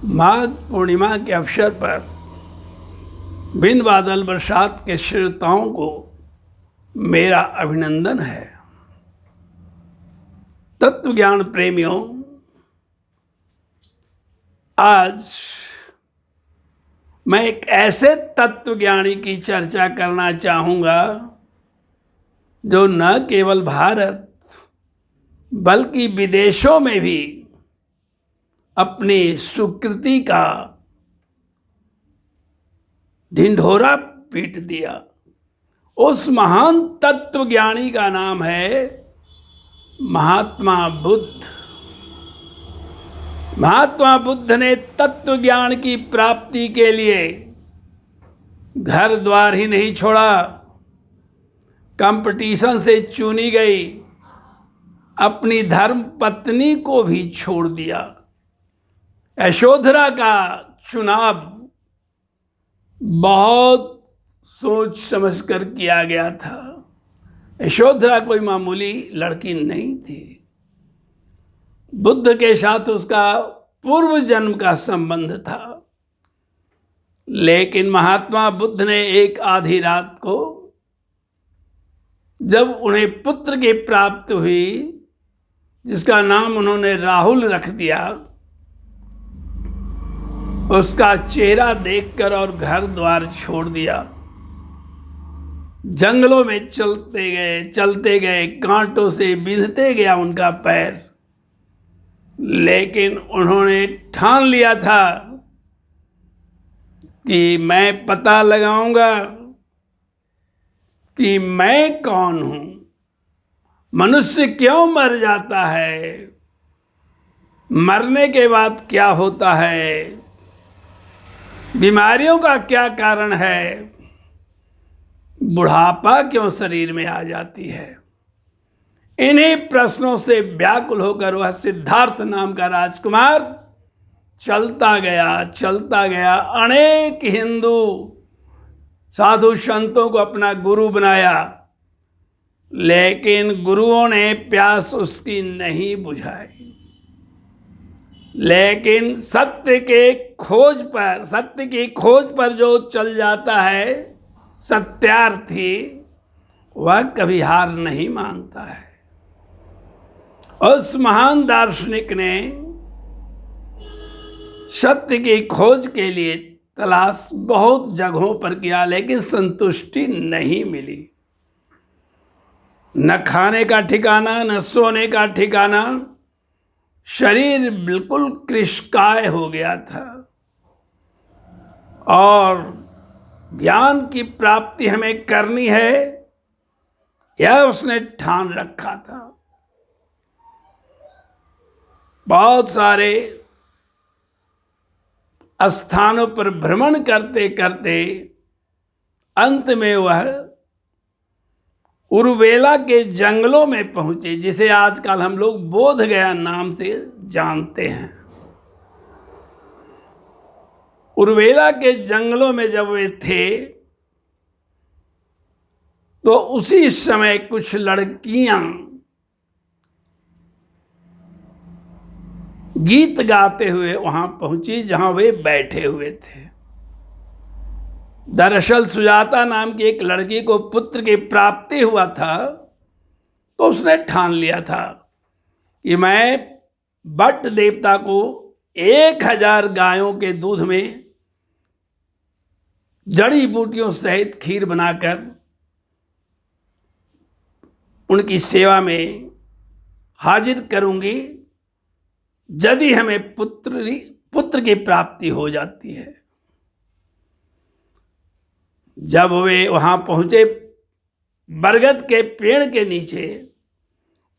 माघ पूर्णिमा के अवसर पर बिन बादल बरसात के श्रोताओं को मेरा अभिनंदन है। तत्व ज्ञान प्रेमियों, आज मैं एक ऐसे तत्वज्ञानी की चर्चा करना चाहूँगा जो न केवल भारत बल्कि विदेशों में भी अपनी सुकृति का ढिंढोरा पीट दिया। उस महान तत्वज्ञानी का नाम है महात्मा बुद्ध। महात्मा बुद्ध ने तत्व ज्ञान की प्राप्ति के लिए घर द्वार ही नहीं छोड़ा, कंपटीशन से चुनी गई अपनी धर्म पत्नी को भी छोड़ दिया। यशोधरा का चुनाव बहुत सोच समझकर किया गया था। यशोधरा कोई मामूली लड़की नहीं थी। बुद्ध के साथ उसका पूर्व जन्म का संबंध था। लेकिन महात्मा बुद्ध ने एक आधी रात को, जब उन्हें पुत्र की प्राप्ति हुई जिसका नाम उन्होंने राहुल रख दिया, उसका चेहरा देखकर और घर द्वार छोड़ दिया। जंगलों में चलते गए, कांटों से बिंधते गया उनका पैर। लेकिन उन्होंने ठान लिया था कि मैं पता लगाऊंगा कि मैं कौन हूं, मनुष्य क्यों मर जाता है, मरने के बाद क्या होता है, बीमारियों का क्या कारण है, बुढ़ापा क्यों शरीर में आ जाती है। इन्हीं प्रश्नों से व्याकुल होकर वह सिद्धार्थ नाम का राजकुमार चलता गया। अनेक हिंदू साधु संतों को अपना गुरु बनाया, लेकिन गुरुओं ने प्यास उसकी नहीं बुझाई। लेकिन सत्य की खोज पर जो चल जाता है, सत्यार्थी, वह कभी हार नहीं मानता है। उस महान दार्शनिक ने सत्य की खोज के लिए तलाश बहुत जगहों पर किया, लेकिन संतुष्टि नहीं मिली। न खाने का ठिकाना, न सोने का ठिकाना, शरीर बिल्कुल कृशकाय हो गया था। और ज्ञान की प्राप्ति हमें करनी है, यह उसने ठान रखा था। बहुत सारे स्थानों पर भ्रमण करते करते अंत में वह उरुवेला के जंगलों में पहुंचे, जिसे आजकल हम लोग बोध गया नाम से जानते हैं। उरुवेला के जंगलों में जब वे थे तो उसी समय कुछ लड़कियां गीत गाते हुए वहां पहुंची जहां वे बैठे हुए थे। दरअसल सुजाता नाम की एक लड़की को पुत्र की प्राप्ति हुआ था, तो उसने ठान लिया था कि मैं बट देवता को 1000 गायों के दूध में जड़ी बूटियों सहित खीर बनाकर उनकी सेवा में हाजिर करूंगी यदि हमें पुत्र की प्राप्ति हो जाती है। जब वे वहां पहुंचे बरगद के पेड़ के नीचे,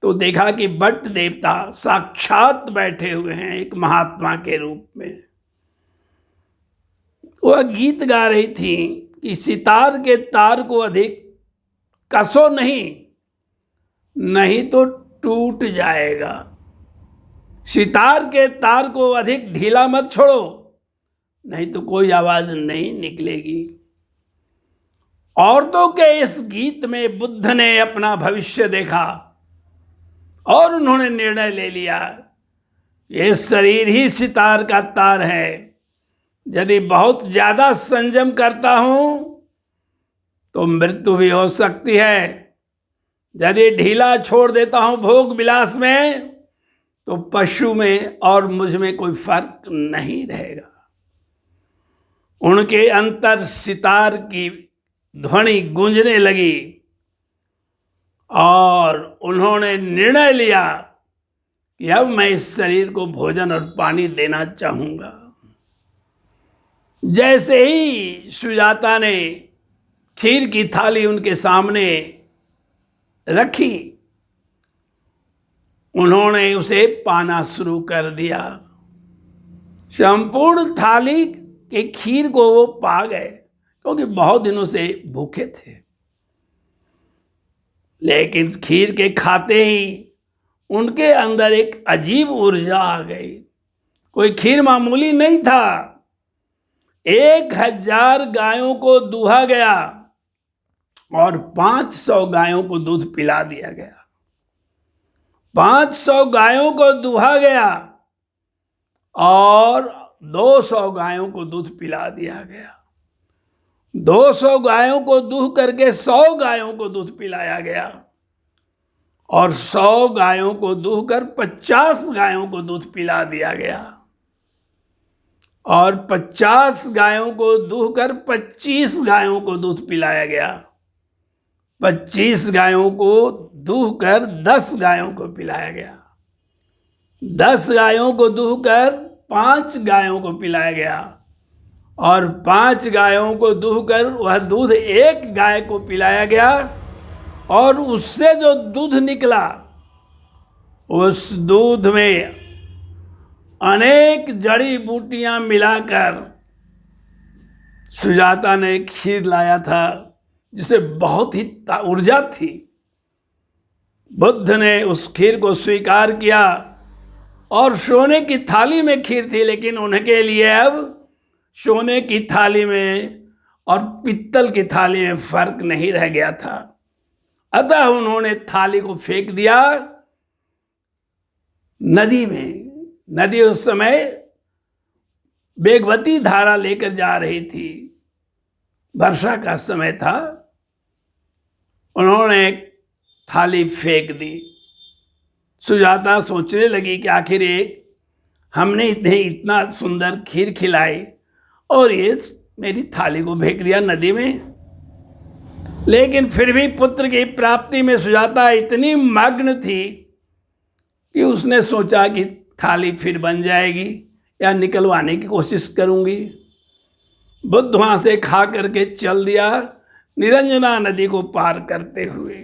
तो देखा कि बट देवता साक्षात बैठे हुए हैं एक महात्मा के रूप में। वह गीत गा रही थी कि सितार के तार को अधिक कसो नहीं तो टूट जाएगा। सितार के तार को अधिक ढीला मत छोड़ो, नहीं तो कोई आवाज नहीं निकलेगी। औरतों के इस गीत में बुद्ध ने अपना भविष्य देखा और उन्होंने निर्णय ले लिया ये शरीर ही सितार का तार है। यदि बहुत ज्यादा संयम करता हूं तो मृत्यु भी हो सकती है। यदि ढीला छोड़ देता हूं भोग विलास में तो पशु में और मुझ में कोई फर्क नहीं रहेगा। उनके अंतर सितार की ध्वनि गूंजने लगी और उन्होंने निर्णय लिया कि अब मैं इस शरीर को भोजन और पानी देना चाहूंगा। जैसे ही सुजाता ने खीर की थाली उनके सामने रखी, उन्होंने उसे पाना शुरू कर दिया। संपूर्ण थाली के खीर को वो पा गए, क्योंकि बहुत दिनों से भूखे थे। लेकिन खीर के खाते ही उनके अंदर एक अजीब ऊर्जा आ गई। कोई खीर मामूली नहीं था। 1000 गायों को दूहा गया और 500 गायों को दूध पिला दिया गया। 500 गायों को दूहा गया और 200 गायों को दूध पिला दिया गया। 200 गायों को दूह करके 100 गायों को दूध पिलाया गया और 100 गायों को दूह कर 50 गायों को दूध पिला दिया गया और 50 गायों को दूह कर 25 गायों को दूध पिलाया गया। 25 गायों को दूह कर 10 गायों को पिलाया गया। 10 गायों को दूह कर 5 गायों को पिलाया गया और 5 गायों को दूह कर वह दूध 1 गाय को पिलाया गया और उससे जो दूध निकला उस दूध में अनेक जड़ी बूटियां मिलाकर सुजाता ने खीर लाया था, जिसे बहुत ही ऊर्जा थी। बुद्ध ने उस खीर को स्वीकार किया और सोने की थाली में खीर थी, लेकिन उनके लिए अब सोने की थाली में और पित्तल की थाली में फर्क नहीं रह गया था। अतः उन्होंने थाली को फेंक दिया नदी में। नदी उस समय वेगवती धारा लेकर जा रही थी, वर्षा का समय था। उन्होंने थाली फेंक दी। सुजाता सोचने लगी कि आखिर हमने इतना सुंदर खीर खिलाई और ये मेरी थाली को फेंक दिया नदी में। लेकिन फिर भी पुत्र की प्राप्ति में सुजाता इतनी मग्न थी कि उसने सोचा कि थाली फिर बन जाएगी या निकलवाने की कोशिश करूंगी। बुद्ध वहां से खा करके चल दिया निरंजना नदी को पार करते हुए,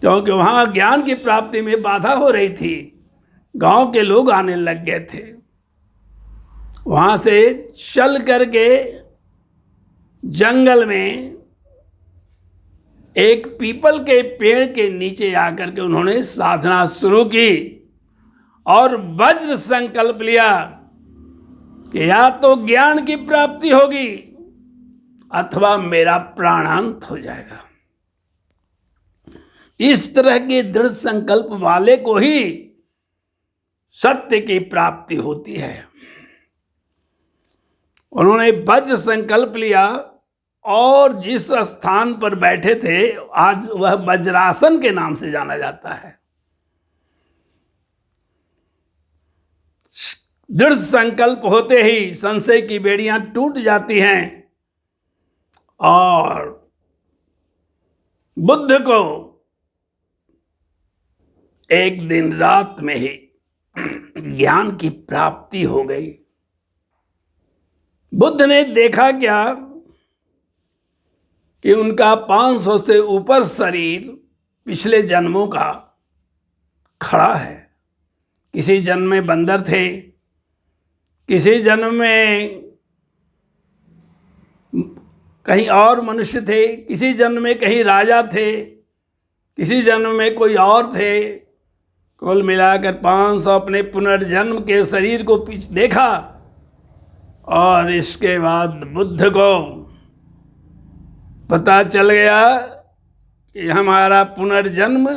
क्योंकि वहां ज्ञान की प्राप्ति में बाधा हो रही थी। गांव के लोग आने लग गए थे। वहां से चल करके जंगल में एक पीपल के पेड़ के नीचे आकर के उन्होंने साधना शुरू की और वज्र संकल्प लिया कि या तो ज्ञान की प्राप्ति होगी अथवा मेरा प्राणांत हो जाएगा। इस तरह के दृढ़ संकल्प वाले को ही सत्य की प्राप्ति होती है। उन्होंने वज्र संकल्प लिया और जिस स्थान पर बैठे थे आज वह वज्रासन के नाम से जाना जाता है। दृढ़ संकल्प होते ही संशय की बेड़ियां टूट जाती हैं और बुद्ध को एक दिन रात में ही ज्ञान की प्राप्ति हो गई। बुद्ध ने देखा क्या कि उनका 500 से ऊपर शरीर पिछले जन्मों का खड़ा है। किसी जन्म में बंदर थे, किसी जन्म में कहीं और मनुष्य थे, किसी जन्म में कहीं राजा थे, किसी जन्म में कोई और थे। कुल मिलाकर 500 अपने पुनर्जन्म के शरीर को देखा और इसके बाद बुद्ध को पता चल गया कि हमारा पुनर्जन्म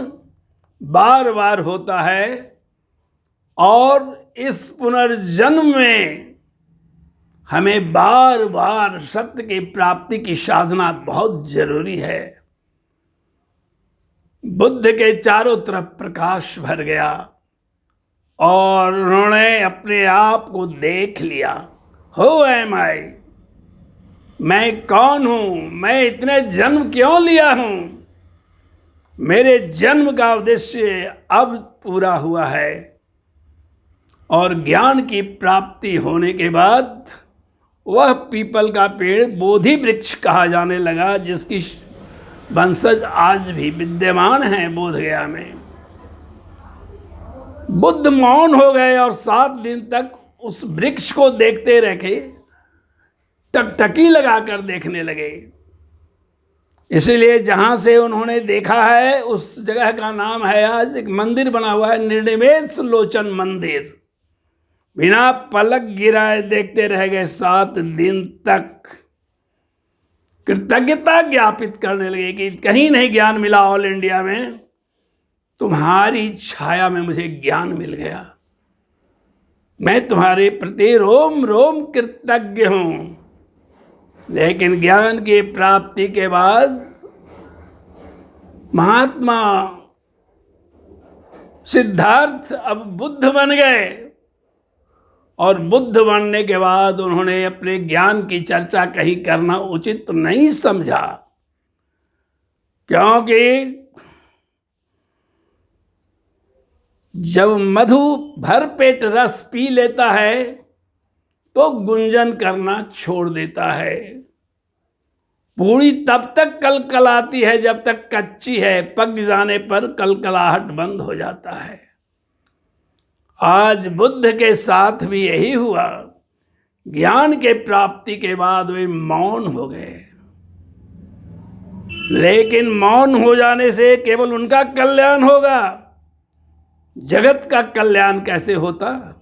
बार बार होता है और इस पुनर्जन्म में हमें बार बार सत्य की प्राप्ति की साधना बहुत जरूरी है। बुद्ध के चारों तरफ प्रकाश भर गया और उन्होंने अपने आप को देख लिया। Who am I? मैं कौन हूं? मैं इतने जन्म क्यों लिया हूं? मेरे जन्म का उद्देश्य अब पूरा हुआ है। और ज्ञान की प्राप्ति होने के बाद वह पीपल का पेड़ बोधि वृक्ष कहा जाने लगा, जिसकी वंशज आज भी विद्यमान है बोध गया में। बुद्ध मौन हो गए और 7 दिन तक उस वृक्ष को देखते रहे, टकटकी लगाकर देखने लगे। इसलिए जहां से उन्होंने देखा है उस जगह का नाम है, आज एक मंदिर बना हुआ है, निर्निमेष लोचन मंदिर। बिना पलक गिराए देखते रह गए 7 दिन तक। कृतज्ञता ज्ञापित करने लगे कि कहीं नहीं ज्ञान मिला ऑल इंडिया में, तुम्हारी छाया में मुझे ज्ञान मिल गया। मैं तुम्हारे प्रति रोम रोम कृतज्ञ हूं। लेकिन ज्ञान की प्राप्ति के बाद महात्मा सिद्धार्थ अब बुद्ध बन गए और बुद्ध बनने के बाद उन्होंने अपने ज्ञान की चर्चा कहीं करना उचित नहीं समझा, क्योंकि जब मधु भर पेट रस पी लेता है तो गुंजन करना छोड़ देता है। पूरी तब तक कलकलाती है जब तक कच्ची है, पक जाने पर कलकलाहट बंद हो जाता है। आज बुद्ध के साथ भी यही हुआ। ज्ञान के प्राप्ति के बाद वे मौन हो गए, लेकिन मौन हो जाने से केवल उनका कल्याण होगा, जगत का कल्याण कैसे होता?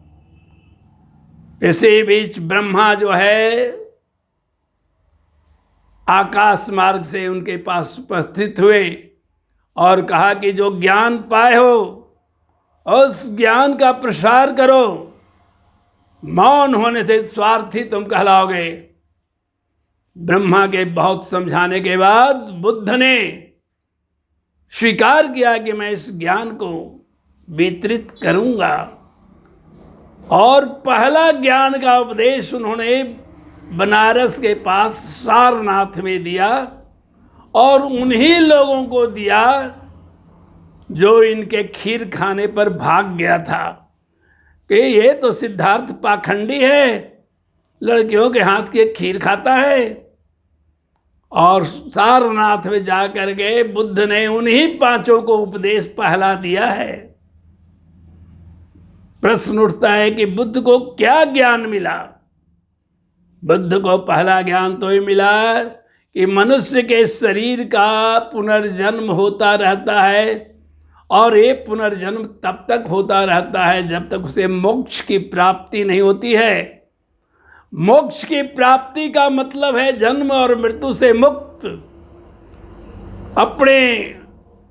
इसी बीच ब्रह्मा जो है आकाश मार्ग से उनके पास उपस्थित हुए और कहा कि जो ज्ञान पाए हो उस ज्ञान का प्रसार करो। मौन होने से स्वार्थी तुम कहलाओगे। ब्रह्मा के बहुत समझाने के बाद बुद्ध ने स्वीकार किया कि मैं इस ज्ञान को वितरित करूंगा। और पहला ज्ञान का उपदेश उन्होंने बनारस के पास सारनाथ में दिया और उन्हीं लोगों को दिया जो इनके खीर खाने पर भाग गया था कि ये तो सिद्धार्थ पाखंडी है, लड़कियों के हाथ की खीर खाता है। और सारनाथ में जाकर के बुद्ध ने उन्हीं 5 को उपदेश पहला दिया है। प्रश्न उठता है कि बुद्ध को क्या ज्ञान मिला? बुद्ध को पहला ज्ञान तो ही मिला कि मनुष्य के शरीर का पुनर्जन्म होता रहता है, और ये पुनर्जन्म तब तक होता रहता है जब तक उसे मोक्ष की प्राप्ति नहीं होती है। मोक्ष की प्राप्ति का मतलब है जन्म और मृत्यु से मुक्त, अपने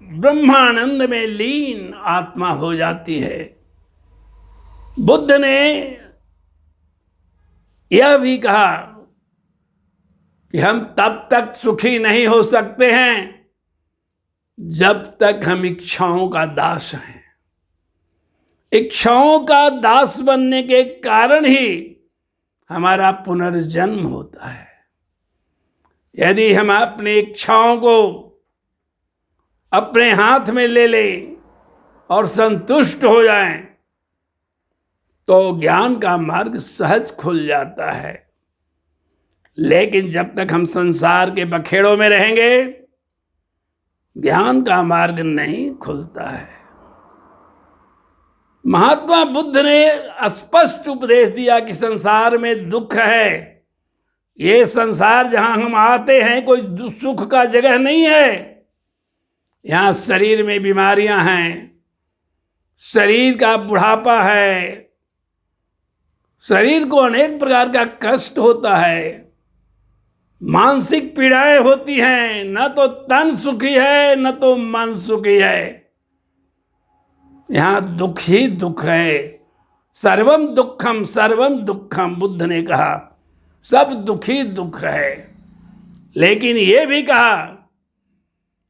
ब्रह्मानंद में लीन आत्मा हो जाती है। बुद्ध ने यह भी कहा कि हम तब तक सुखी नहीं हो सकते हैं जब तक हम इच्छाओं का दास हैं। इच्छाओं का दास बनने के कारण ही हमारा पुनर्जन्म होता है। यदि हम अपनी इच्छाओं को अपने हाथ में ले लें और संतुष्ट हो जाएं, तो ज्ञान का मार्ग सहज खुल जाता है। लेकिन जब तक हम संसार के बखेड़ों में रहेंगे, ज्ञान का मार्ग नहीं खुलता है। महात्मा बुद्ध ने स्पष्ट उपदेश दिया कि संसार में दुख है। ये संसार जहां हम आते हैं कोई सुख का जगह नहीं है। यहाँ शरीर में बीमारियां हैं, शरीर का बुढ़ापा है, शरीर को अनेक प्रकार का कष्ट होता है, मानसिक पीड़ाएं होती हैं। न तो तन सुखी है न तो मन सुखी है। यहाँ दुख ही दुख है। सर्वम दुखम बुद्ध ने कहा सब दुख ही दुख है, लेकिन ये भी कहा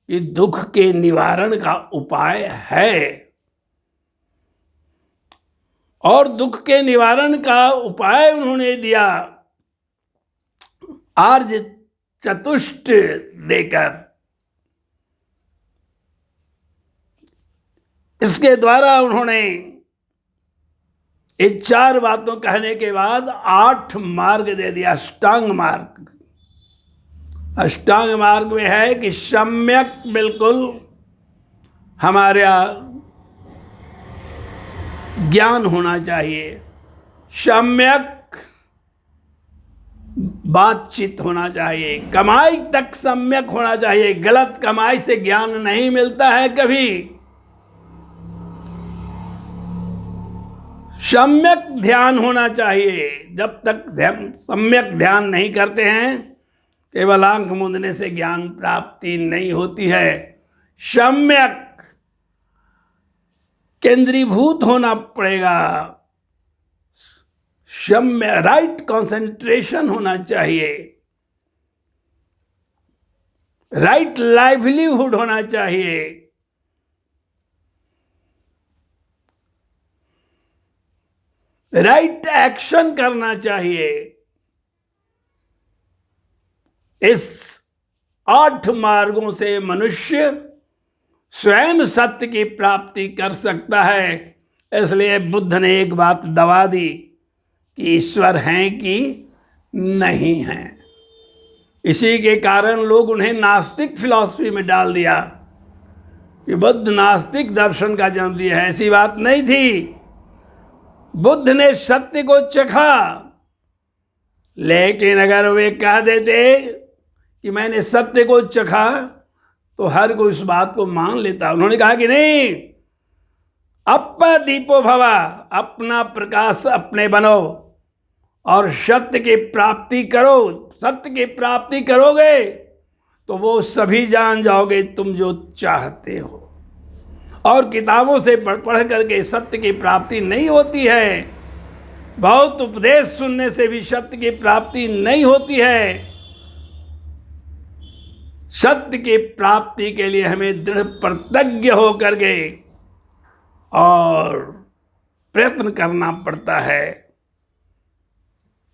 कि दुख के निवारण का उपाय है। और दुख के निवारण का उपाय उन्होंने दिया आर्य चतुष्ट देकर। इसके द्वारा उन्होंने ये 4 बातों कहने के बाद 8 मार्ग दे दिया। अष्टांग मार्ग, अष्टांग मार्ग में है कि सम्यक बिल्कुल हमारा ज्ञान होना चाहिए, सम्यक बातचीत होना चाहिए, कमाई तक सम्यक होना चाहिए। गलत कमाई से ज्ञान नहीं मिलता है कभी। सम्यक ध्यान होना चाहिए। जब तक सम्यक ध्यान नहीं करते हैं, केवल आंख मूंदने से ज्ञान प्राप्ति नहीं होती है। सम्यक केंद्रीभूत होना पड़ेगा, सम्य राइट कंसंट्रेशन होना चाहिए, राइट लाइवलीहुड होना चाहिए, राइट एक्शन करना चाहिए। इस 8 मार्गों से मनुष्य स्वयं सत्य की प्राप्ति कर सकता है। इसलिए बुद्ध ने एक बात दबा दी कि ईश्वर हैं कि नहीं हैं। इसी के कारण लोग उन्हें नास्तिक फिलॉसफी में डाल दिया कि बुद्ध नास्तिक दर्शन का जन्म दिया है। ऐसी बात नहीं थी। बुद्ध ने सत्य को चखा, लेकिन अगर वे कह देते कि मैंने सत्य को चखा तो हर कोई उस बात को मान लेता। उन्होंने कहा कि नहीं, अप्पा दीपो भवा, अपना प्रकाश अपने बनो और सत्य की प्राप्ति करो। सत्य की प्राप्ति करोगे तो वो सभी जान जाओगे तुम जो चाहते हो। और किताबों से पढ़ करके सत्य की प्राप्ति नहीं होती है। बहुत उपदेश सुनने से भी सत्य की प्राप्ति नहीं होती है। सत्य की प्राप्ति के लिए हमें दृढ़ प्रतिज्ञ होकर के और प्रयत्न करना पड़ता है।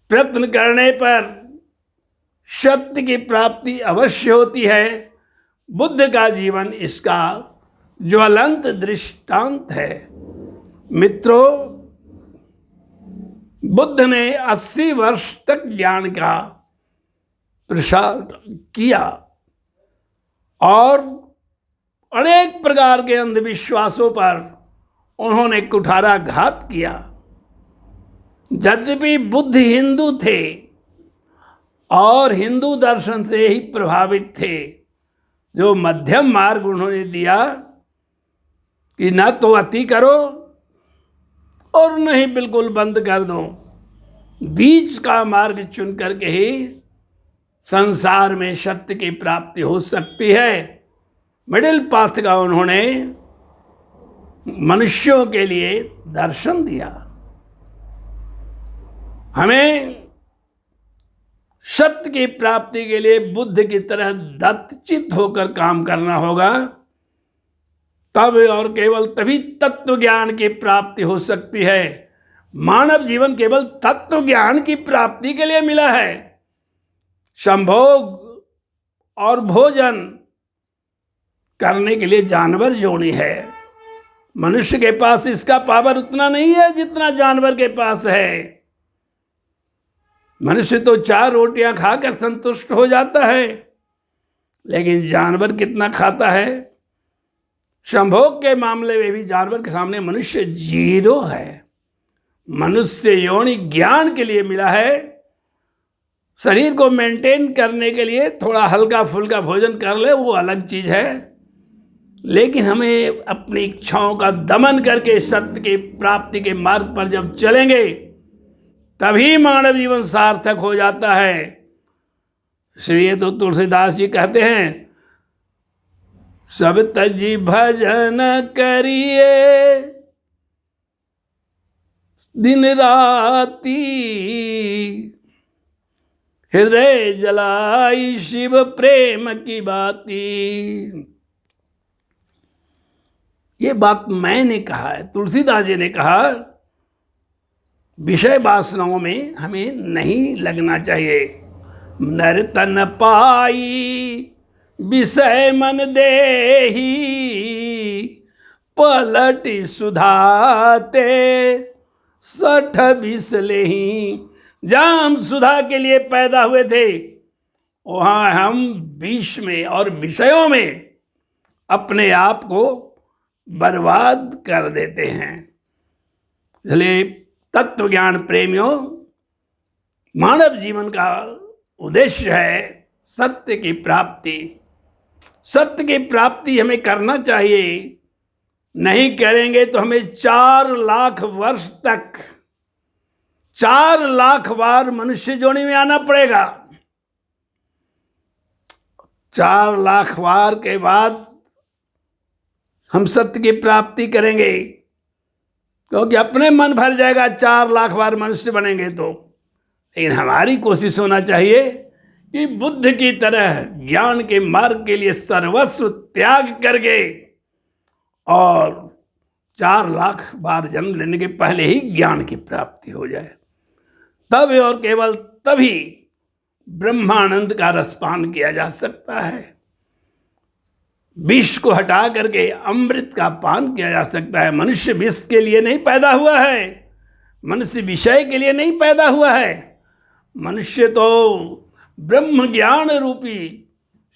प्रयत्न करने पर सत्य की प्राप्ति अवश्य होती है। बुद्ध का जीवन इसका ज्वलंत दृष्टांत है। मित्रों, बुद्ध ने 80 वर्ष तक ज्ञान का प्रसार किया और अनेक प्रकार के अंधविश्वासों पर उन्होंने कुठाराघात किया। यद्यपि बुद्ध हिंदू थे और हिंदू दर्शन से ही प्रभावित थे, जो मध्यम मार्ग उन्होंने दिया कि न तो अति करो और न ही बिल्कुल बंद कर दो, बीच का मार्ग चुन करके ही संसार में सत्य की प्राप्ति हो सकती है। मिडिल पाथ का उन्होंने मनुष्यों के लिए दर्शन दिया। हमें सत्य की प्राप्ति के लिए बुद्ध की तरह दत्तचित्त होकर काम करना होगा। तब और केवल तभी तत्व ज्ञान की प्राप्ति हो सकती है। मानव जीवन केवल तत्व ज्ञान की प्राप्ति के लिए मिला है। संभोग और भोजन करने के लिए जानवर जोड़ी है। मनुष्य के पास इसका पावर उतना नहीं है जितना जानवर के पास है। मनुष्य तो 4 रोटियां खाकर संतुष्ट हो जाता है, लेकिन जानवर कितना खाता है। संभोग के मामले में भी जानवर के सामने मनुष्य 0 है। मनुष्य योनि ज्ञान के लिए मिला है। शरीर को मेंटेन करने के लिए थोड़ा हल्का फुल्का भोजन कर ले, वो अलग चीज है। लेकिन हमें अपनी इच्छाओं का दमन करके सत्य की प्राप्ति के मार्ग पर जब चलेंगे, तभी मानव जीवन सार्थक हो जाता है। इसलिए तो तुलसीदास जी कहते हैं, सब तजी भजन करिए, दिन राती, हृदय जलाई शिव प्रेम की बाती। ये बात मैंने कहा है, तुलसीदास जी ने कहा, विषय वासनाओं में हमें नहीं लगना चाहिए। नर्तन पाई विषय मन देही, पलट सुधाते सठ बिसलेही। जहाँ हम सुधा के लिए पैदा हुए थे, वहाँ हम विष में और विषयों में अपने आप को बर्बाद कर देते हैं। इसलिए तत्व ज्ञान प्रेमियों, मानव जीवन का उद्देश्य है सत्य की प्राप्ति। सत्य की प्राप्ति हमें करना चाहिए। नहीं करेंगे तो हमें 4 लाख वर्ष तक 4 लाख बार मनुष्य जोनी में आना पड़ेगा। 4 लाख बार के बाद हम सत्य की प्राप्ति करेंगे, क्योंकि अपने मन भर जाएगा 4 लाख बार मनुष्य बनेंगे तो। लेकिन हमारी कोशिश होना चाहिए कि बुद्ध की तरह ज्ञान के मार्ग के लिए सर्वस्व त्याग करके और 4 लाख बार जन्म लेने के पहले ही ज्ञान की प्राप्ति हो जाए। तब और केवल तभी ब्रह्मानंद का रसपान किया जा सकता है। विष को हटा करके अमृत का पान किया जा सकता है। मनुष्य विष के लिए नहीं पैदा हुआ है, मनुष्य विषय के लिए नहीं पैदा हुआ है। मनुष्य तो ब्रह्म ज्ञान रूपी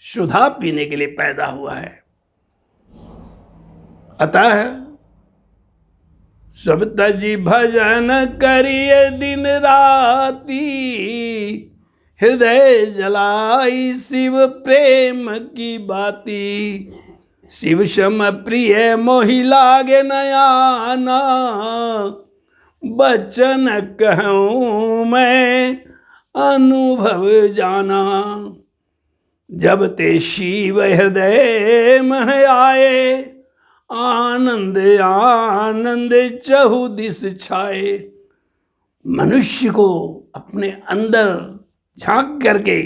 सुधा पीने के लिए पैदा हुआ है। अतः सब तजी भजन करिए दिन राती, हृदय जलाई शिव प्रेम की बाती। शिव सम प्रिय मोहि लागे नयाना, बचन कहूँ मैं अनुभव जाना। जब ते शिव हृदय में आए, आनंद आनंद चहु दिस छाए। मनुष्य को अपने अंदर झांक करके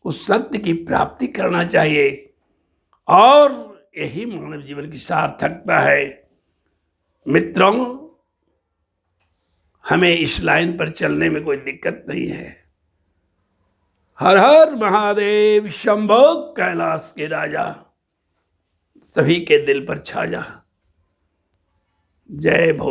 उस सत्य की प्राप्ति करना चाहिए, और यही मानव जीवन की सार्थकता है। मित्रों, हमें इस लाइन पर चलने में कोई दिक्कत नहीं है। हर हर महादेव शंभो कैलाश के राजा, सभी के दिल पर छा जा। जय भोले।